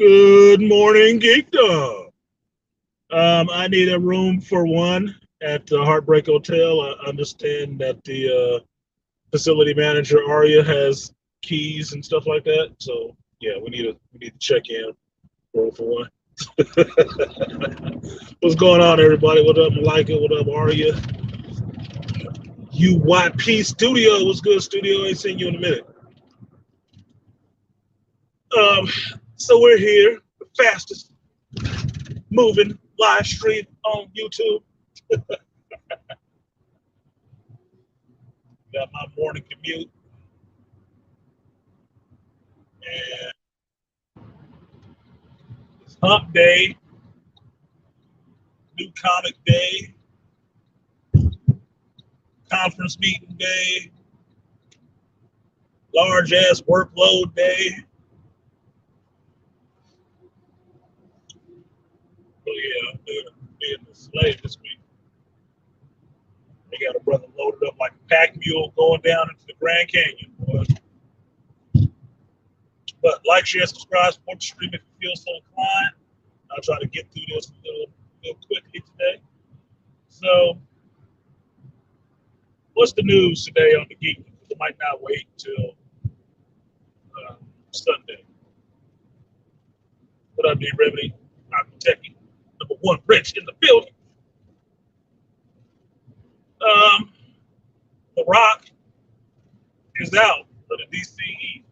Good morning, Geekdom. I need a room for one at the Heartbreak Hotel. I understand that the facility manager Aria has keys and stuff like that. So yeah, we need to check in room for one. What's going on, everybody? What up, Malika? What up, Aria? UYP Studio. What's good, Studio? Ain't seen you in a minute. Um, so we're here, the fastest moving live stream on YouTube. Got my morning commute, and it's hump day, new comic day, conference meeting day, large ass workload day. So yeah, I'm being a slave this week. They got a brother loaded up like a pack mule going down into the Grand Canyon, boy. But like, share, subscribe, support the stream if you feel so inclined. I'll try to get through this a little quickly today. So, what's the news today on the Geek? I might not wait till Sunday. What up, D Remedy? I'm Techie. Number one Rich in the building. Um, the Rock is out of the DCE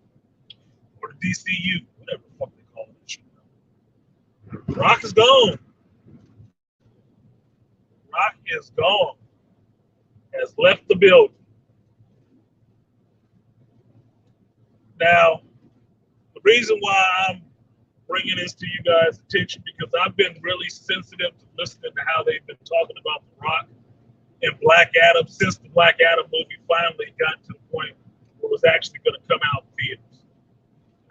or the DCU, whatever the fuck they call it. The Rock is gone. Rock is gone. Has left the building. Now, the reason why I'm bringing this to you guys' attention because I've been really sensitive to listening to how they've been talking about The Rock and Black Adam since the Black Adam movie finally got to the point where it was actually going to come out in theaters.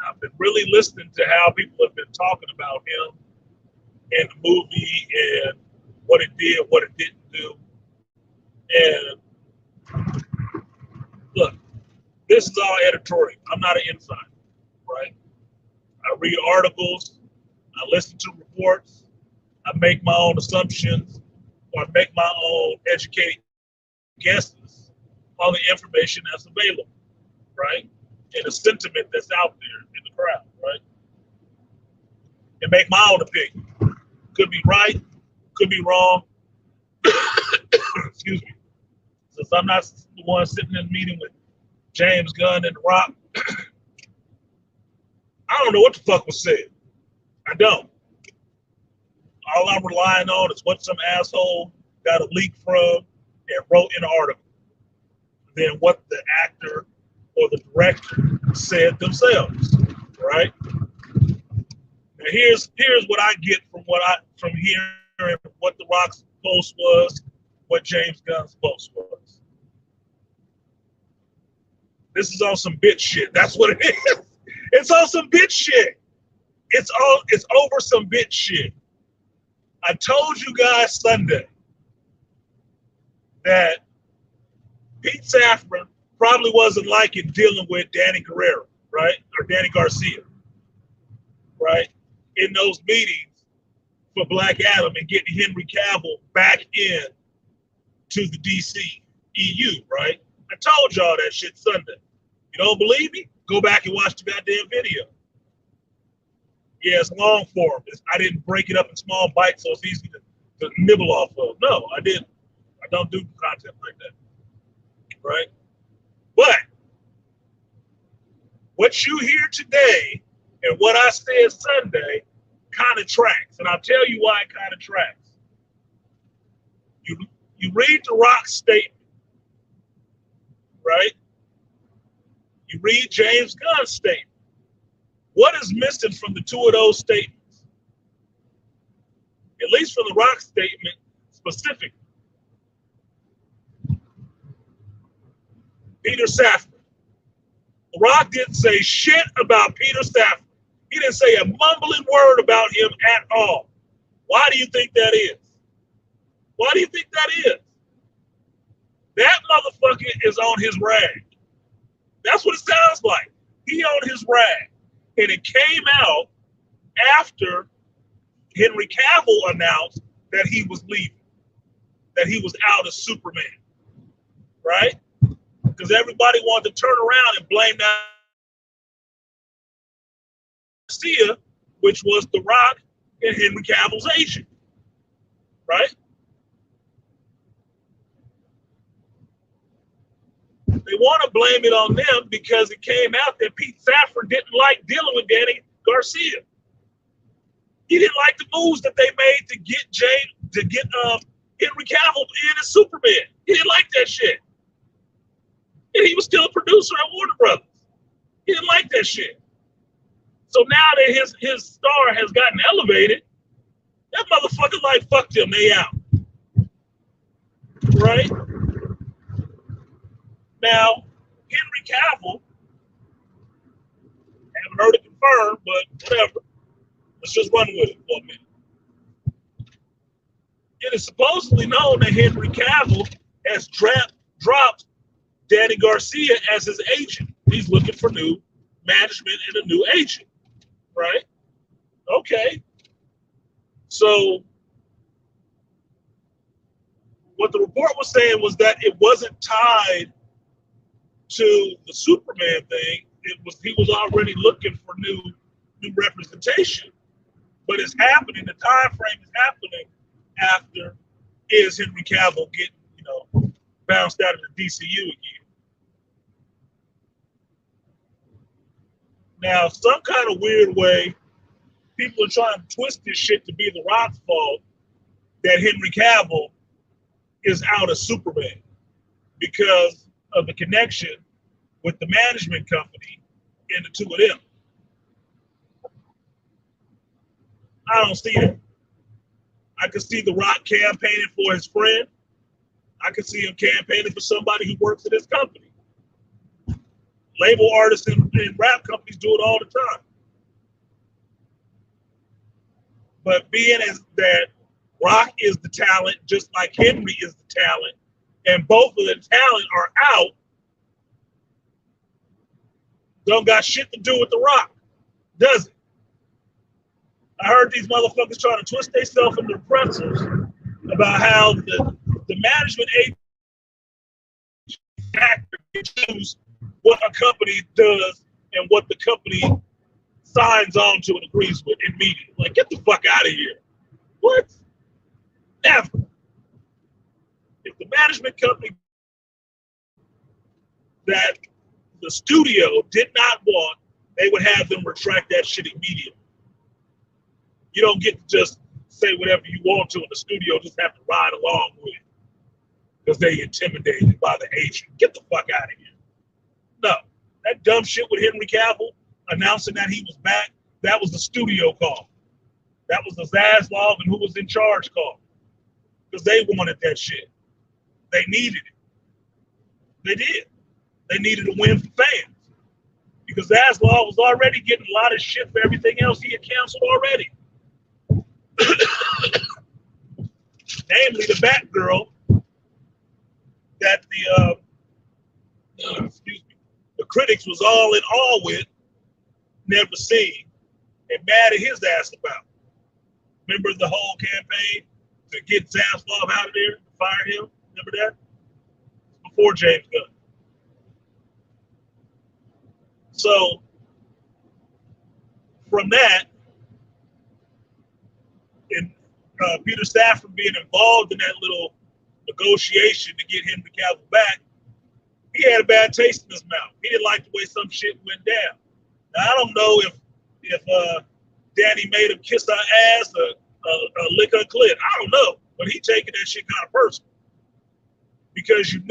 I've been really listening to how people have been talking about him and the movie and what it did, what it didn't do. And look, this is all editorial. I'm not an insider, right? I read articles, I listen to reports, I make my own assumptions, or I make my own educated guesses on the information that's available, right? And the sentiment that's out there in the crowd, right? And make my own opinion. Could be right, could be wrong. Excuse me. Since I'm not the one sitting in the meeting with James Gunn and The Rock, I don't know what the fuck was said. I don't. All I'm relying on is what some asshole got a leak from and wrote in an article. Then what the actor or the director said themselves, right? Now here's what I get from hearing what The Rock's post was, what James Gunn's post was. This is on some bitch shit. That's what it is. It's on some bitch shit. It's over some bitch shit. I told you guys Sunday that Pete Safran probably wasn't liking dealing with Danny Guerrero, right? Or Danny Garcia, right? In those meetings for Black Adam and getting Henry Cavill back in to the DC EU, right? I told y'all that shit Sunday. You don't believe me? Go back and watch the goddamn video. Yeah, it's long form. I didn't break it up in small bites so it's easy to nibble off of. No, I didn't. I don't do content like that. Right? But what you hear today and what I said Sunday kind of tracks. And I'll tell you why it kind of tracks. You read The Rock's statement, right? You read James Gunn's statement. What is missing from the two of those statements? At least from The Rock statement specifically. Peter Safran. The Rock didn't say shit about Peter Safran. He didn't say a mumbling word about him at all. Why do you think that is? Why do you think that is? That motherfucker is on his rag. That's what it sounds like. He on his rag. And it came out after Henry Cavill announced that he was leaving, that he was out as Superman, right? Because everybody wanted to turn around and blame that Garcia, which was The Rock and Henry Cavill's agent, right? They want to blame it on them because it came out that Pete Safran didn't like dealing with Danny Garcia. He didn't like the moves that they made to get Henry Cavill in as Superman. He didn't like that shit. And he was still a producer at Warner Brothers. He didn't like that shit. So now that his star has gotten elevated, that motherfucker like, fuck them, they out. Right? Now, Henry Cavill, haven't heard it confirmed, but whatever. Let's just run with it for a minute. It is supposedly known that Henry Cavill has dropped Danny Garcia as his agent. He's looking for new management and a new agent, right? Okay. So what the report was saying was that it wasn't tied to the Superman thing. He was already looking for new representation, but it's happening. The time frame is happening after is Henry Cavill getting bounced out of the DCU again. Now, some kind of weird way, people are trying to twist this shit to be The Rock's fault that Henry Cavill is out as Superman because of the connection with the management company and the two of them. I don't see that. I could see The Rock campaigning for his friend. I could see him campaigning for somebody who works at his company. Label artists and rap companies do it all the time. But being as that Rock is the talent, just like Henry is the talent, and both of the talent are out, don't got shit to do with The Rock, does it? I heard these motherfuckers trying to twist themselves into pretzels about how the management actor can choose what a company does and what the company signs on to and agrees with in media. Like, get the fuck out of here. What? Never. If the management company that the studio did not want, they would have them retract that shit immediately. You don't get to just say whatever you want to in the studio, just have to ride along with it because they intimidated by the agent. Get the fuck out of here. No, that dumb shit with Henry Cavill announcing that he was back, that was the studio call. That was the Zaslav and who was in charge call because they wanted that shit. They needed it. They did. They needed a win for fans because Zaslav was already getting a lot of shit for everything else he had canceled already. Namely, the Batgirl that the critics was all in awe with, never seen, and mad at his ass about. Remember the whole campaign to get Zaslav out of there, to fire him? Remember that? Before James Gunn. So, from that, and Peter Safran being involved in that little negotiation to get Henry Cavill back, he had a bad taste in his mouth. He didn't like the way some shit went down. Now, I don't know if Danny made him kiss her ass or lick her clit. I don't know, but he taking that shit kind of personal because you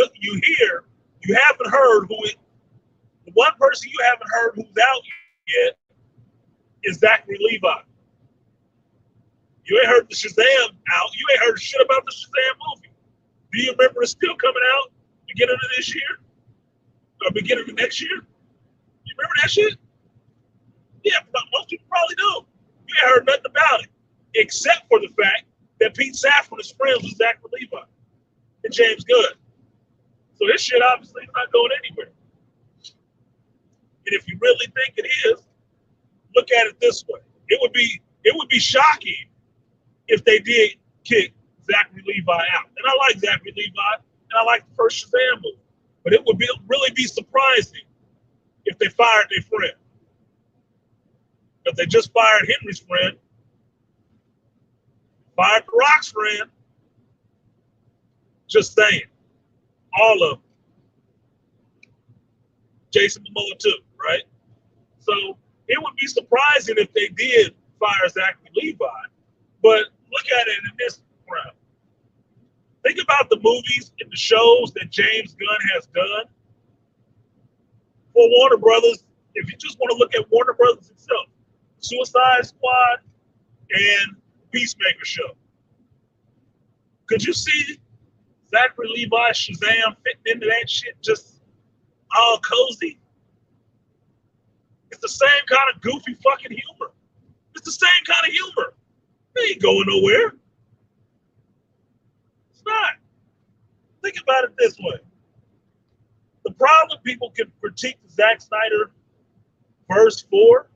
haven't heard the one person you haven't heard who's out yet is Zachary Levi. You ain't heard the Shazam out. You ain't heard shit about the Shazam movie. Do you remember it's still coming out beginning of this year? Or beginning of next year? You remember that shit? Yeah, most people probably do. You ain't heard nothing about it. Except for the fact that Pete Safran is friends with Zachary Levi and James Gunn. So this shit obviously is not going anywhere. And if you really think it is, look at it this way. It would be shocking if they did kick Zachary Levi out. And I like Zachary Levi, and I like the first Shazam movie. But it would really be surprising if they fired their friend. Because they just fired Henry's friend, fired The Rock's friend. Just saying. All of them. Jason Momoa too, right? So it would be surprising if they did fire Zachary Levi. But look at it in this round. Think about the movies and the shows that James Gunn has done for Warner Brothers. If you just want to look at Warner Brothers itself, Suicide Squad and Peacemaker show. Could you see Zachary Levi Shazam fitting into that shit just all cozy? It's the same kind of goofy fucking humor. It's the same kind of humor. It ain't going nowhere. It's not. Think about it this way. The problem people can critique the Zack Snyder verse for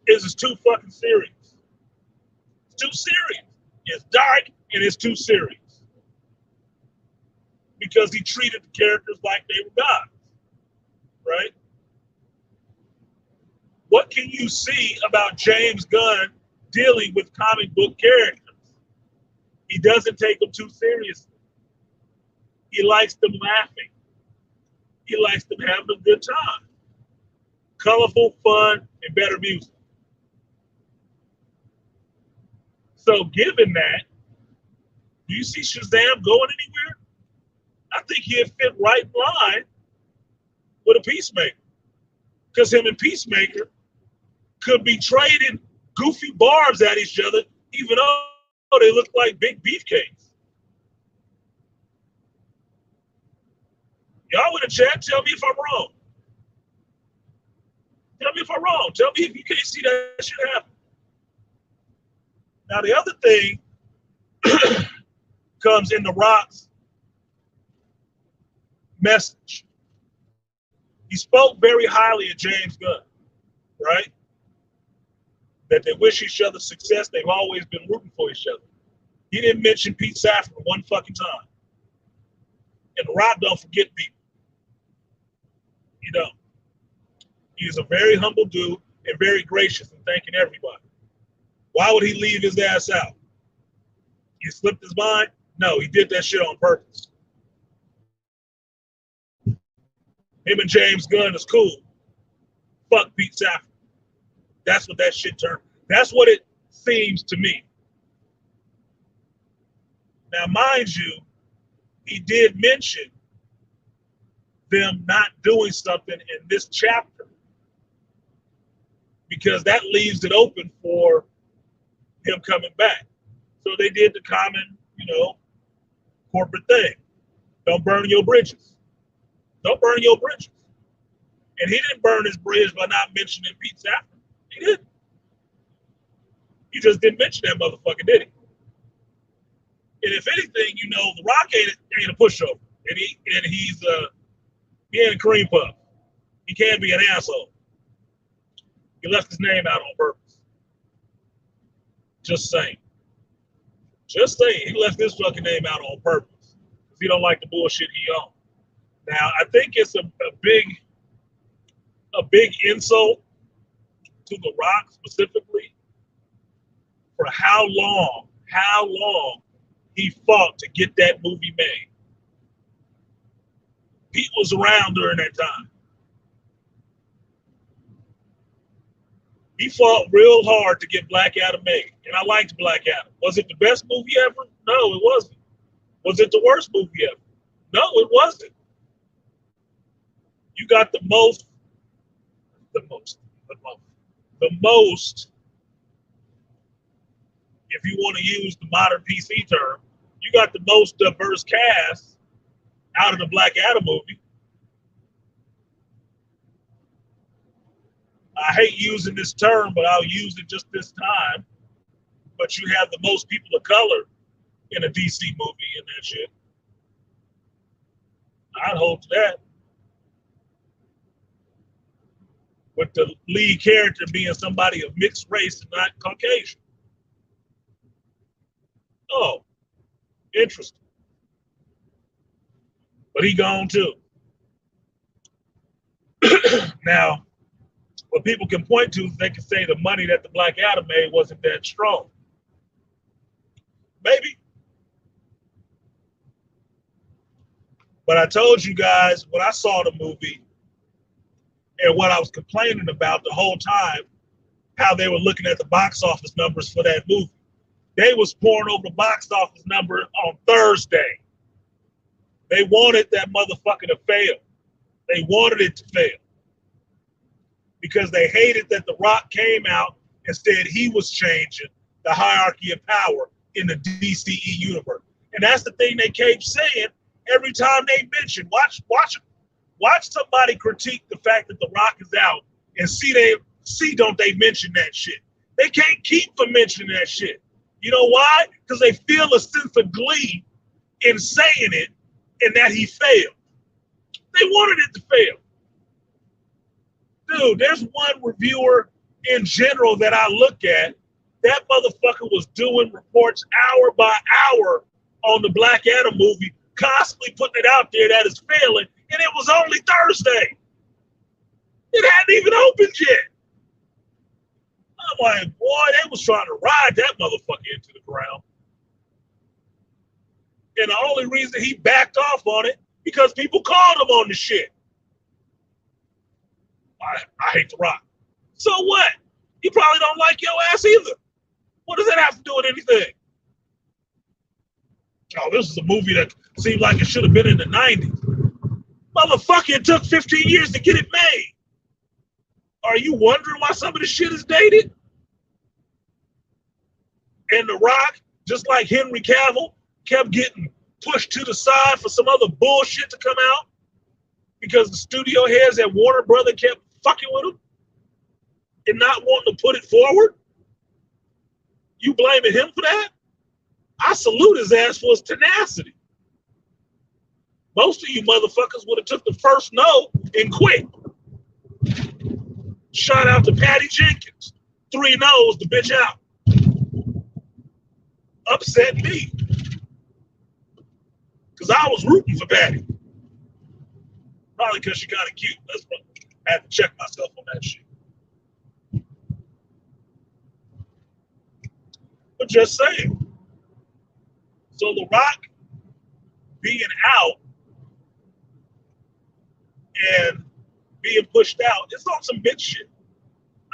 is it's too fucking serious. It's too serious. It's dark and it's too serious. Because he treated the characters like they were gods. Right? What can you see about James Gunn dealing with comic book characters? He doesn't take them too seriously. He likes them laughing. He likes them having a good time. Colorful, fun, and better music. So given that, do you see Shazam going anywhere? I think he'd fit right in line with a Peacemaker. Because him and Peacemaker could be trading goofy barbs at each other, even though they look like big beefcakes. Y'all in the chat, tell me if I'm wrong. Tell me if I'm wrong. Tell me if you can't see that shit happen. Now, the other thing comes in The Rock's message. He spoke very highly of James Gunn, right? That they wish each other success. They've always been rooting for each other. He didn't mention Pete Safran one fucking time. And The Rock don't forget people. You know. He's a very humble dude and very gracious in thanking everybody. Why would he leave his ass out? He slipped his mind? No, he did that shit on purpose. Him and James Gunn is cool. Fuck Pete Safran. That's what that shit turned. That's what it seems to me. Now, mind you, he did mention them not doing something in this chapter because that leaves it open for him coming back. So they did the common, corporate thing. Don't burn your bridges. Don't burn your bridges. And he didn't burn his bridge by not mentioning Pete Safran. He didn't. He just didn't mention that motherfucker, did he? And if anything, The Rock ain't a pushover. And he ain't a cream puff. He can't be an asshole. He left his name out on purpose. Just saying. Just saying. He left his fucking name out on purpose. Because he don't like the bullshit he owns. Now, I think it's a big insult to The Rock specifically for how long he fought to get that movie made. Pete was around during that time. He fought real hard to get Black Adam made, and I liked Black Adam. Was it the best movie ever? No, it wasn't. Was it the worst movie ever? No, it wasn't. You got the most, if you want to use the modern PC term, you got the most diverse cast out of the Black Adam movie. I hate using this term, but I'll use it just this time. But you have the most people of color in a DC movie and that shit. I'd hold to that. with the lead character being somebody of mixed race and not Caucasian. Oh, interesting. But he gone too. Now, what people can point to is they can say the money that the Black Adam made wasn't that strong. Maybe. But I told you guys when I saw the movie and what I was complaining about the whole time, how they were looking at the box office numbers for that movie. They was pouring over the box office number on Thursday. They wanted that motherfucker to fail. They wanted it to fail. Because they hated that The Rock came out and said he was changing the hierarchy of power in the DCE universe. And that's the thing they kept saying every time they mention. Watch somebody critique the fact that The Rock is out and see don't they mention that shit. They can't keep from mentioning that shit. You know why? Because they feel a sense of glee in saying it and that he failed. They wanted it to fail. Dude, there's one reviewer in general that I look at. That motherfucker was doing reports hour by hour on the Black Adam movie, constantly putting it out there that it's failing, and it was only Thursday. It hadn't even opened yet. I'm like, boy, they was trying to ride that motherfucker into the ground. And the only reason he backed off on it, because people called him on the shit. I hate The Rock. So what? He probably don't like your ass either. What does that have to do with anything? Oh, this is a movie that seemed like it should have been in the 90s. Motherfucker, it took 15 years to get it made. Are you wondering why some of this shit is dated? And The Rock, just like Henry Cavill, kept getting pushed to the side for some other bullshit to come out because the studio heads at Warner Brothers kept fucking with him and not wanting to put it forward. You blaming him for that? I salute his ass for his tenacity. Most of you motherfuckers would have took the first no and quit. Shout out to Patty Jenkins. 3 no's, the bitch out. Upset me. Because I was rooting for Patty. Probably because she kind of cute. I had to check myself on that shit. But just saying. So The Rock being out and being pushed out, it's on some bitch shit.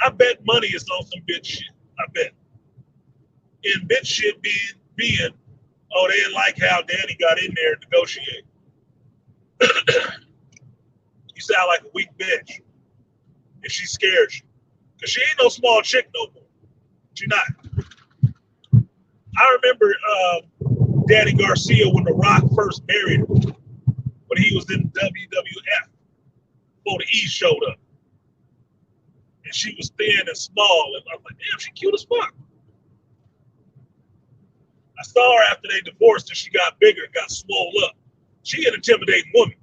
I bet money is on some bitch shit. I bet. And bitch shit being, oh, they didn't like how Danny got in there and negotiate. You sound like a weak bitch. And she scares you. Because she ain't no small chick no more. She not. I remember Danny Garcia when The Rock first married her. When he was in WWF. Before the E showed up. And she was thin and small. And I was like, damn, she cute as fuck. I saw her after they divorced and she got bigger and got swole up. She an intimidating woman.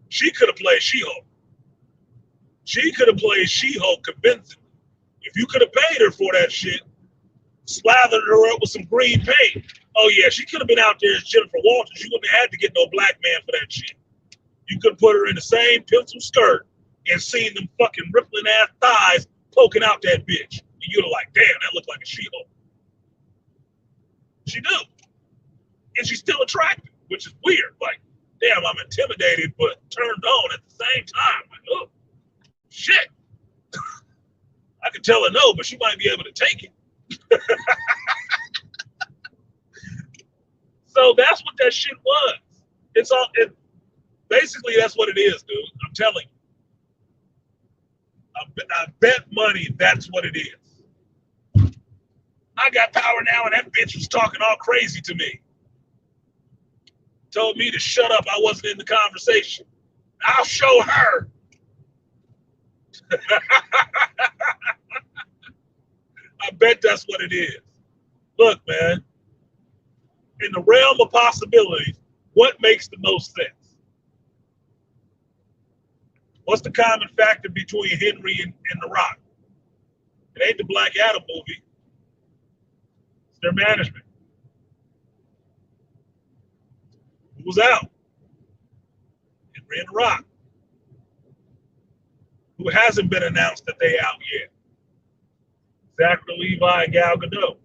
She could have played She-Hulk. She could have played She-Hulk convincingly. If you could have paid her for that shit, slathered her up with some green paint. Oh yeah, she could have been out there as Jennifer Walters. You wouldn't have had to get no black man for that shit. You could have put her in the same pencil skirt and seen them fucking rippling ass thighs poking out that bitch. And you'd have like, damn, that looked like a She-Hulk. She do. And she's still attractive, which is weird. Like, damn, I'm intimidated, but turned on at the same time. Like, oh, shit. I could tell her no, but she might be able to take it. So that's what that shit was. It's all. Basically, that's what it is, dude. I'm telling you. I bet money that's what it is. I got power now, and that bitch was talking all crazy to me. Told me to shut up. I wasn't in the conversation. I'll show her. I bet that's what it is. Look, man, in the realm of possibilities, what makes the most sense? What's the common factor between Henry and The Rock? It ain't the Black Adam movie. It's their management. Who was out? Henry and The Rock. Who hasn't been announced that they out yet? Zachary Levi and Gal Gadot.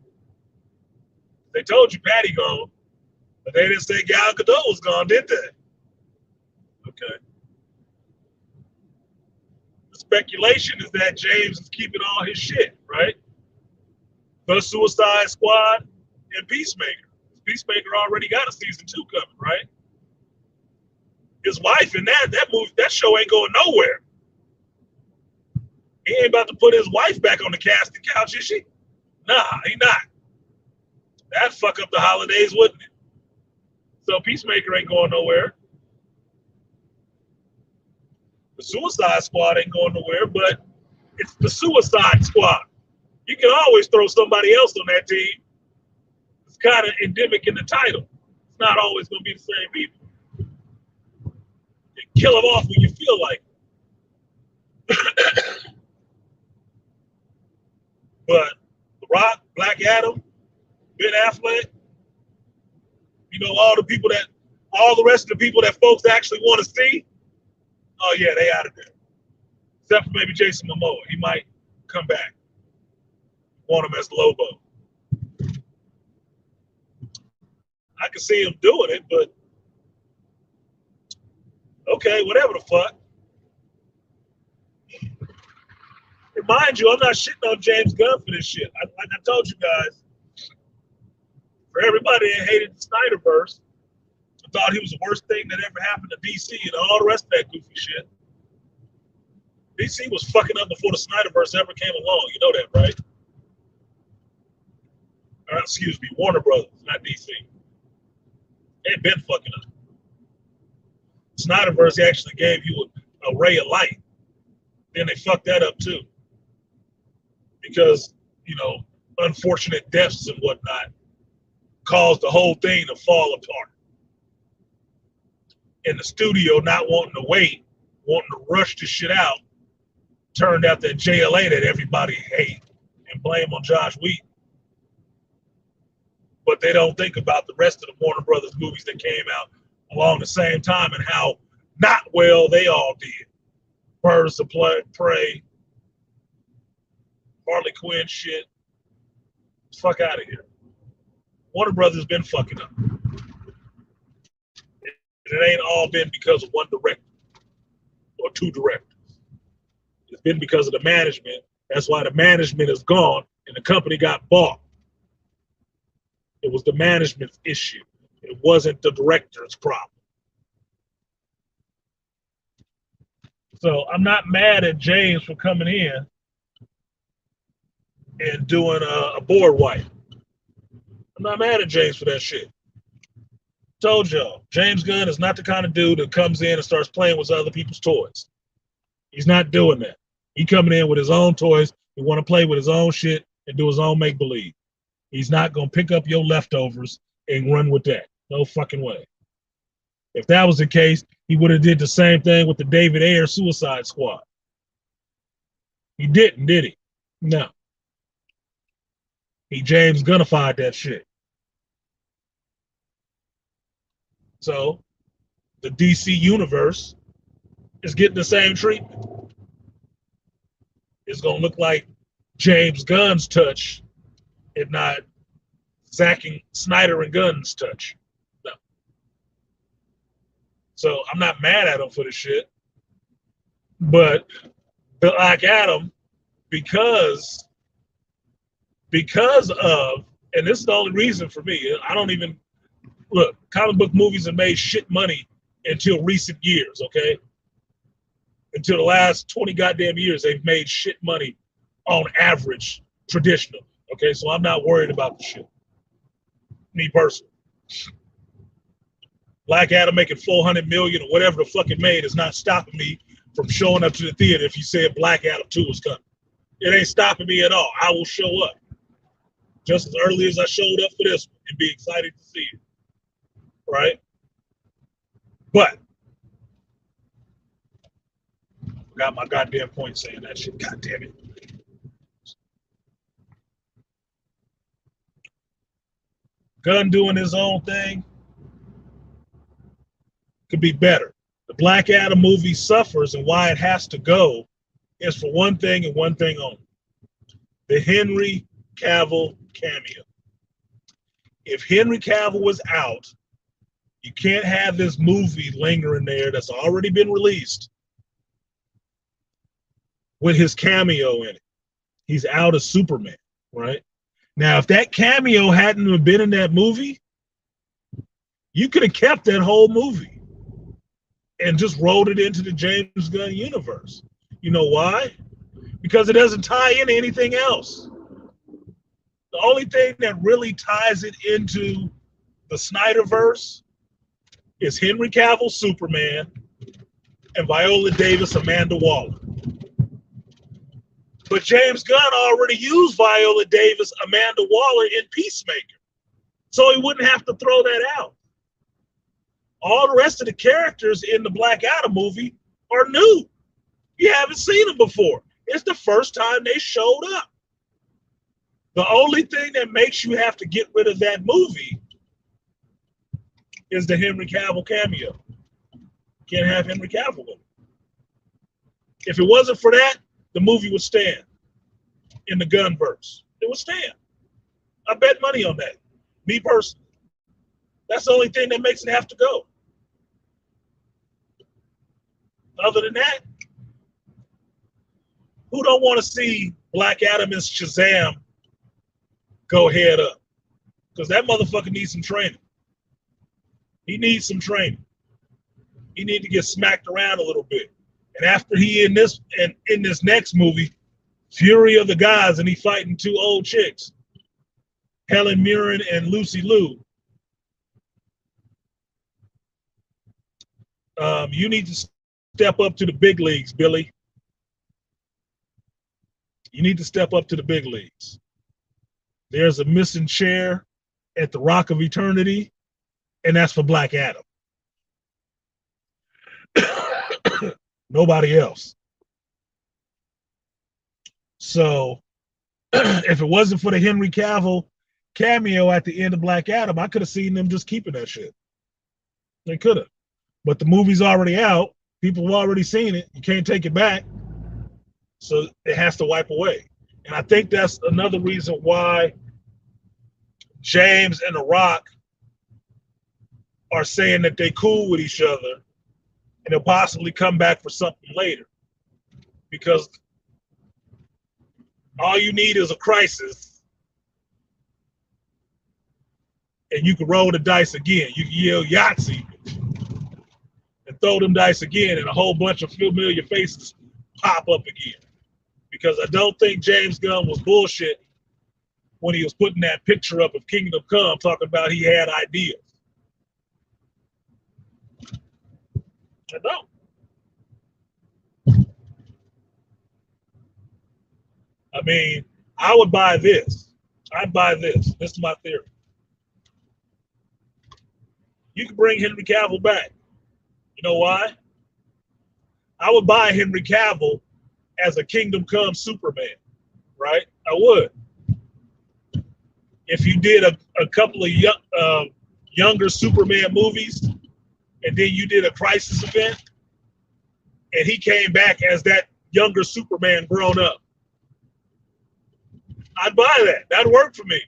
They told you Patty gone, but they didn't say Gal Gadot was gone, did they? Okay. The speculation is that James is keeping all his shit, right? The Suicide Squad and Peacemaker. Peacemaker already got a season 2 coming, right? His wife in that movie, that show ain't going nowhere. He ain't about to put his wife back on the casting couch, is she? Nah, he not. That'd fuck up the holidays, wouldn't it? So Peacemaker ain't going nowhere. The Suicide Squad ain't going nowhere, but it's the Suicide Squad. You can always throw somebody else on that team. It's kind of endemic in the title. It's not always going to be the same people. You kill them off when you feel like it. But The Rock, Black Adam, Ben Affleck, you know, all the rest of the people that folks actually want to see, oh yeah, they out of there. Except for maybe Jason Momoa. He might come back. Want him as Lobo. I can see him doing it, but okay, whatever the fuck. Remind you, I'm not shitting on James Gunn for this shit. Like I told you guys, for everybody that hated the Snyderverse, I thought he was the worst thing that ever happened to DC and all the rest of that goofy shit. DC was fucking up before the Snyderverse ever came along. You know that, right? Excuse me, Warner Brothers, not DC. They've been fucking up. Snyderverse actually gave you a ray of light. Then they fucked that up too. Because, you know, unfortunate deaths and whatnot caused the whole thing to fall apart. And the studio not wanting to wait, wanting to rush this shit out, turned out that JLA that everybody hate and blame on Josh Whedon. But they don't think about the rest of the Warner Brothers movies that came out along the same time and how not well they all did. Birds of Prey, Harley Quinn shit. Fuck out of here. Warner Brothers been fucking up. And it ain't all been because of one director or two directors. It's been because of the management. That's why the management is gone and the company got bought. It was the management's issue. It wasn't the director's problem. So I'm not mad at James for coming in and doing a board wipe. I'm not mad at James for that shit. Told y'all, James Gunn is not the kind of dude that comes in and starts playing with other people's toys. He's not doing that. He coming in with his own toys. He want to play with his own shit and do his own make-believe. He's not going to pick up your leftovers and run with that. No fucking way. If that was the case, he would have did the same thing with the David Ayer Suicide Squad. He didn't, did he? No. He James Gunnified that shit. So the DC universe is getting the same treatment. It's going to look like James Gunn's touch, if not Zack Snyder and Gunn's touch. No. So I'm not mad at him for the shit. But Black Adam, because of, and this is the only reason for me, I don't even, look, comic book movies have made shit money until recent years, okay? Until the last 20 goddamn years, they've made shit money on average, traditional. Okay, so I'm not worried about the shit. Me personally. Black Adam making $400 million or whatever the fuck it made is not stopping me from showing up to the theater if you said Black Adam 2 is coming. It ain't stopping me at all. I will show up. Just as early as I showed up for this one and be excited to see it. Right? But Forgot my goddamn point saying that shit. God damn it. Gunn doing his own thing could be better. The Black Adam movie suffers, and why it has to go is for one thing and one thing only: the Henry Cavill cameo. If Henry Cavill was out, you can't have this movie lingering there that's already been released with his cameo in it. He's out as Superman, right? Now, if that cameo hadn't been in that movie, you could have kept that whole movie and just rolled it into the James Gunn universe. You know why? Because it doesn't tie into anything else. The only thing that really ties it into the Snyderverse is Henry Cavill Superman and Viola Davis Amanda Waller. But James Gunn already used Viola Davis Amanda Waller in Peacemaker, so he wouldn't have to throw that out. All the rest of the characters in the Black Adam movie are new. You haven't seen them before. It's the first time they showed up. The only thing that makes you have to get rid of that movie is the Henry Cavill cameo. Can't have Henry Cavill in it. If it wasn't for that, the movie would stand in the Gunverse. It would stand. I bet money on that. Me personally. That's the only thing that makes it have to go. Other than that, who don't want to see Black Adam and Shazam go head up? Because that motherfucker needs some training. He needs some training. He needs to get smacked around a little bit. And after he in this next movie, Fury of the Gods, and he fighting two old chicks, Helen Mirren and Lucy Liu. You need to step up to the big leagues, Billy. You need to step up to the big leagues. There's a missing chair at the Rock of Eternity, and that's for Black Adam. Nobody else. So if it wasn't for the Henry Cavill cameo at the end of Black Adam, I could have seen them just keeping that shit. They could have. But the movie's already out. People have already seen it. You can't take it back. So it has to wipe away. And I think that's another reason why James and The Rock are saying that they cool with each other and they'll possibly come back for something later. Because all you need is a crisis and you can roll the dice again. You can yell Yahtzee and throw them dice again and a whole bunch of familiar faces pop up again. Because I don't think James Gunn was bullshit when he was putting that picture up of Kingdom Come talking about he had ideas. I don't. I mean, I would buy this. I'd buy this. This is my theory. You can bring Henry Cavill back. You know why? I would buy Henry Cavill as a Kingdom Come Superman, right? I would. If you did a couple of younger Superman movies, and then you did a crisis event, and he came back as that younger Superman grown up, I'd buy that. That'd work for me.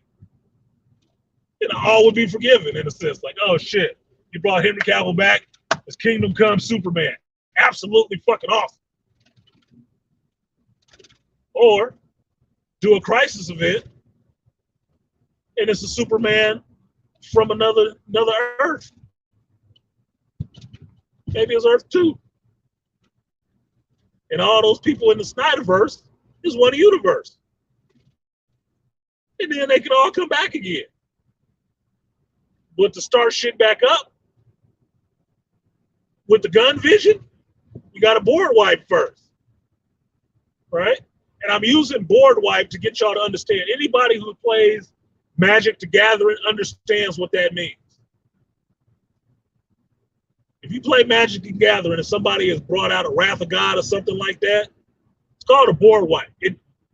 And all would be forgiven in a sense. Like, oh shit, you brought Henry Cavill back as Kingdom Come Superman. Absolutely fucking awesome. Or do a crisis event, and it's a Superman from another Earth. Maybe it's Earth 2. And all those people in the Snyderverse is one universe. And then they can all come back again. But to start shit back up with the gun vision, you got a board wipe first. Right? And I'm using board wipe to get y'all to understand. Anybody who plays Magic the Gathering understands what that means. If If you play Magic the Gathering and somebody has brought out a Wrath of God or something like that, it's called a board wipe.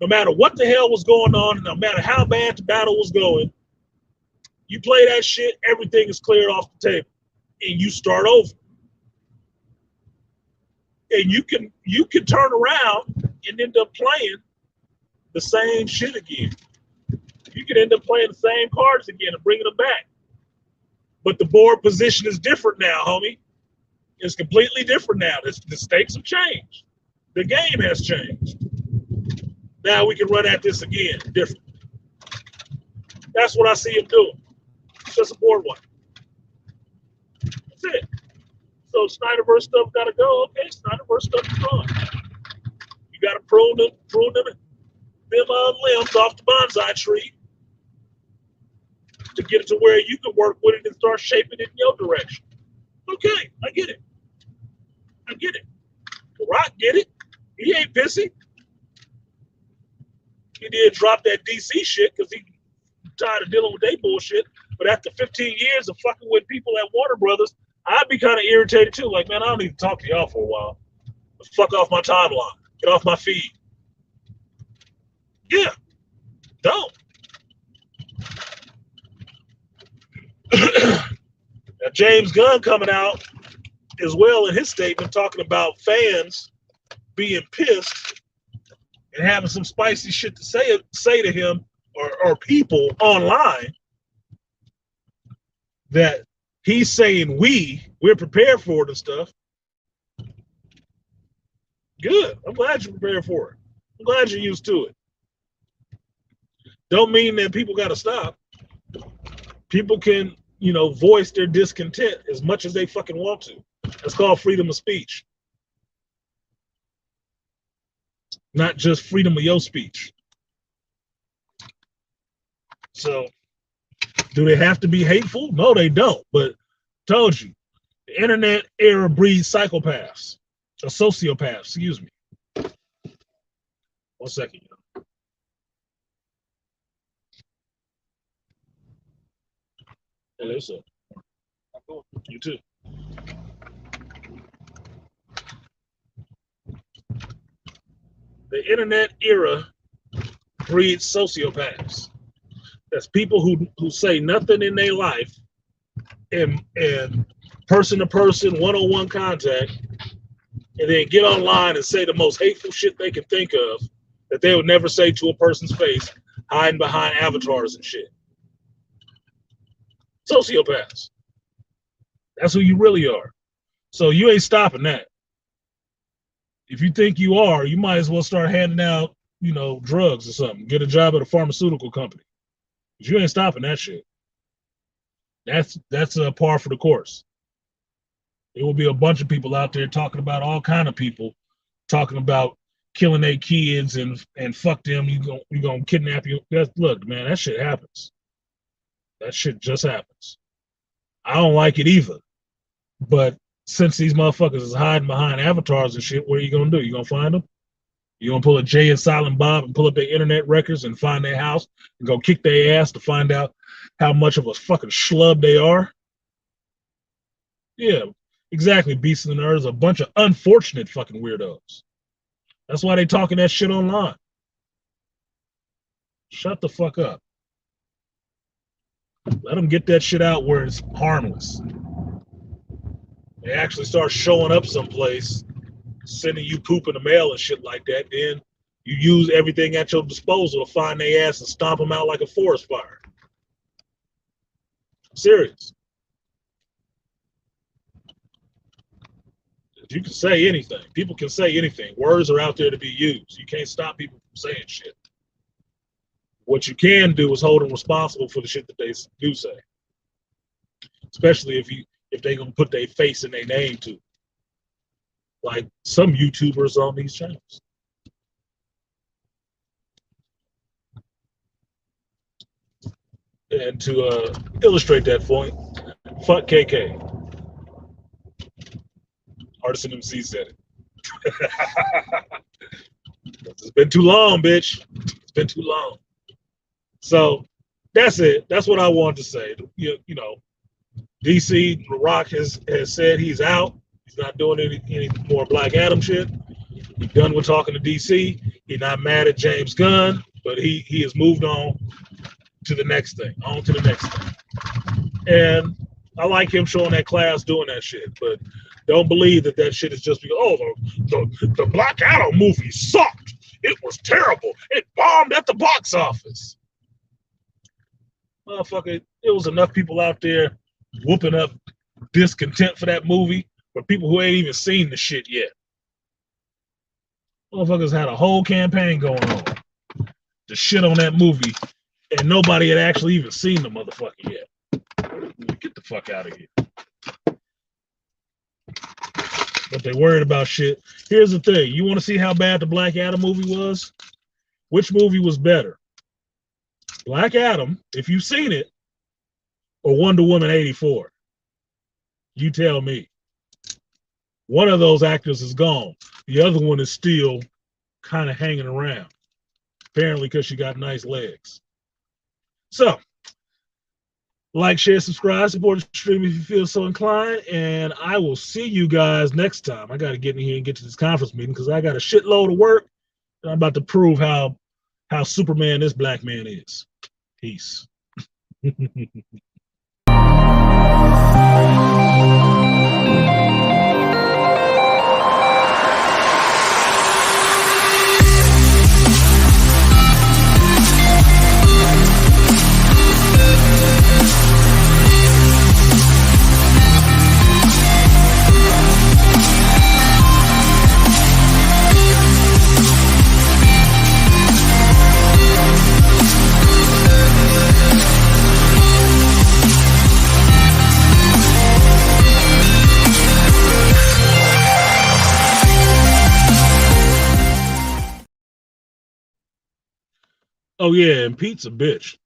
No matter what the hell was going on, no matter how bad the battle was going, you play that shit, everything is cleared off the table, and you start over. And you can turn around and end up playing the same shit again. You can end up playing the same cards again and bringing them back. But the board position is different now, homie. It's completely different now. The stakes have changed. The game has changed. Now we can run at this again, different. That's what I see him doing. It's just a board one. That's it. So Snyderverse stuff got to go. Okay, Snyderverse stuff is gone. You got to prune them limbs off the bonsai tree to get it to where you can work with it and start shaping it in your direction. Okay, I get it. The Rock get it. He ain't pissy. He did drop that DC shit because he tired of dealing with their bullshit. But after 15 years of fucking with people at Warner Brothers, I'd be kind of irritated too. Like, man, I don't need to talk to y'all for a while. Fuck off my timeline. Get off my feed. Yeah. Don't. Now, James Gunn coming out as well in his statement talking about fans being pissed and having some spicy shit to say to him or people online, that he's saying we're prepared for it and stuff. Good. I'm glad you're prepared for it. I'm glad you're used to it. Don't mean that people got to stop. People can, voice their discontent as much as they fucking want to. That's called freedom of speech. Not just freedom of your speech. So, do they have to be hateful? No, they don't. But told you, the internet era breeds psychopaths, or sociopaths, excuse me. 1 second. Hello, sir. You too. The internet era breeds sociopaths. That's people who say nothing in their life and person-to-person, one-on-one contact, and then get online and say the most hateful shit they can think of that they would never say to a person's face, hiding behind avatars and shit. Sociopaths. That's who you really are. So you ain't stopping that. If you think you are, you might as well start handing out, drugs or something. Get a job at a pharmaceutical company. But you ain't stopping that shit. That's a par for the course. There will be a bunch of people out there talking about all kind of people, talking about killing their kids and fuck them. You gonna kidnap you. Look, man, that shit happens. That shit just happens. I don't like it either. But since these motherfuckers is hiding behind avatars and shit, what are you gonna do? You gonna find them? You gonna pull a Jay and Silent Bob and pull up their internet records and find their house and go kick their ass to find out how much of a fucking schlub they are? Yeah, exactly. Beasts and Nerds, a bunch of unfortunate fucking weirdos. That's why they talking that shit online. Shut the fuck up. Let them get that shit out where it's harmless. They actually start showing up someplace, sending you poop in the mail and shit like that, then you use everything at your disposal to find their ass and stomp them out like a forest fire. I'm serious. You can say anything. People can say anything. Words are out there to be used. You can't stop people from saying shit. What you can do is hold them responsible for the shit that they do say. Especially if they gonna put their face and their name to it. Like some YouTubers on these channels. And to illustrate that point, fuck KK. Artisan MC said it. It's been too long, bitch. It's been too long. So that's it. That's what I wanted to say. DC, The Rock has said he's out. He's not doing any more Black Adam shit. He's done with talking to DC. He's not mad at James Gunn, but he has moved on to the next thing. On to the next thing. And I like him showing that class doing that shit, but don't believe that shit is just because, oh, the Black Adam movie sucked. It was terrible. It bombed at the box office. Motherfucker, there was enough people out there whooping up discontent for that movie for people who ain't even seen the shit yet. Motherfuckers had a whole campaign going on to shit on that movie, and nobody had actually even seen the motherfucker yet. Get the fuck out of here. But they worried about shit. Here's the thing. You want to see how bad the Black Adam movie was? Which movie was better? Black Adam, if you've seen it, or Wonder Woman 84? You tell me. One of those actors is gone. The other one is still kind of hanging around. Apparently because she got nice legs. So, like, share, subscribe, support the stream if you feel so inclined, and I will see you guys next time. I got to get in here and get to this conference meeting because I got a shitload of work, and I'm about to prove how Superman this black man is. Peace. Oh yeah, and Pete's a bitch.